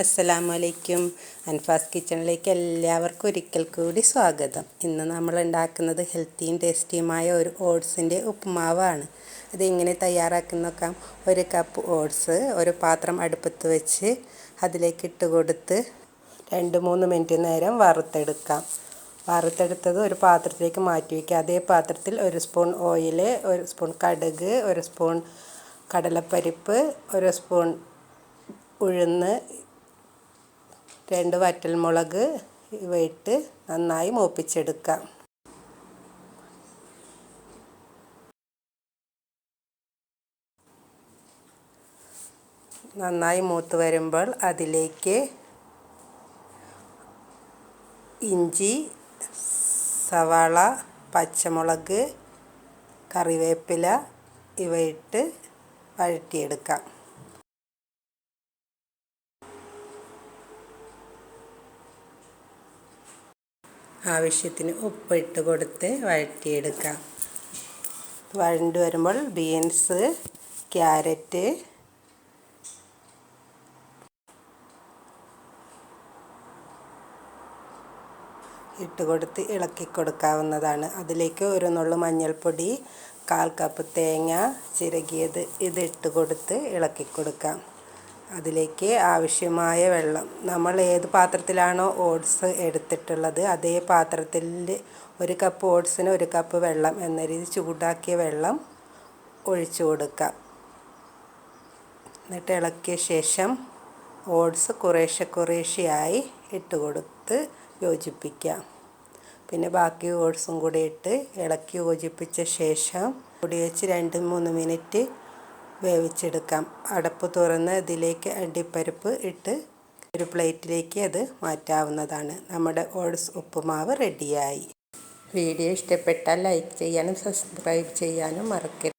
അസ്സലാമലൈക്കും. അൻഫാസ് കിച്ചണിലേക്ക് എല്ലാവർക്കും ഒരിക്കൽ കൂടി സ്വാഗതം. ഇന്ന് നമ്മൾ ഉണ്ടാക്കുന്നത് ഹെൽത്തിയും ടേസ്റ്റിയുമായ ഒരു ഓട്സിൻ്റെ ഉപ്പുമാവാണ്. അതെങ്ങനെ തയ്യാറാക്കി നോക്കാം. 1 കപ്പ് ഓട്സ് ഒരു പാത്രം അടുപ്പത്ത് വെച്ച് അതിലേക്ക് ഇട്ട് കൊടുത്ത് 2-3 മിനിറ്റ് നേരം വറുത്തെടുക്കാം. വറുത്തെടുത്തത് ഒരു പാത്രത്തിലേക്ക് മാറ്റി വയ്ക്കുക. അതേ പാത്രത്തിൽ 1 സ്പൂൺ ഓയിൽ, 1 സ്പൂൺ കടുക്, 1 സ്പൂൺ കടലപ്പരിപ്പ്, 1 സ്പൂൺ ഉഴുന്ന്, 2 വറ്റൽമുളക് ഇവയിട്ട് നന്നായി മൂപ്പിച്ചെടുക്കാം. നന്നായി മൂത്ത് വരുമ്പോൾ അതിലേക്ക് ഇഞ്ചി, സവാള, പച്ചമുളക്, കറിവേപ്പില ഇവയിട്ട് വഴറ്റിയെടുക്കാം. ആവശ്യത്തിന് ഉപ്പിട്ട് കൊടുത്ത് വഴറ്റിയെടുക്കാം. വഴണ്ട് വരുമ്പോൾ ബീൻസ്, ക്യാരറ്റ്, ഇട്ട് കൊടുത്ത് ഇളക്കി കൊടുക്കാവുന്നതാണ്. അതിലേക്ക് 1 നുള്ളു മഞ്ഞൾപ്പൊടി, 1/4 കപ്പ് തേങ്ങ ചിരകിയത് ഇതിട്ട് കൊടുത്ത് ഇളക്കി കൊടുക്കാം. അതിലേക്ക് ആവശ്യമായ വെള്ളം, നമ്മൾ ഏത് പാത്രത്തിലാണോ ഓട്സ് എടുത്തിട്ടുള്ളത് അതേ പാത്രത്തിൽ 1 കപ്പ് ഓട്സിന് 1 കപ്പ് വെള്ളം എന്ന രീതി ചൂടാക്കിയ വെള്ളം ഒഴിച്ചു കൊടുക്കാം. എന്നിട്ട് ഇളക്കിയ ശേഷം ഓട്സ് കുറേശ്ശെയായി ഇട്ട് കൊടുത്ത് യോജിപ്പിക്കാം. പിന്നെ ബാക്കി ഓട്സും കൂടി ഇട്ട് ഇളക്കി യോജിപ്പിച്ച ശേഷം പൊടി വെച്ച് 2-3 മിനിറ്റ് വേവിച്ചെടുക്കാം. അടപ്പ് തുറന്ന് ഇതിലേക്ക് അണ്ടിപ്പരിപ്പ് ഇട്ട് ഒരു പ്ലേറ്റിലേക്ക് അത് മാറ്റാവുന്നതാണ്. നമ്മുടെ ഓട്സ് ഉപ്പുമാവ് റെഡിയായി. വീഡിയോ ഇഷ്ടപ്പെട്ടാൽ ലൈക്ക് ചെയ്യാനും സബ്സ്ക്രൈബ് ചെയ്യാനും മറക്കരുത്.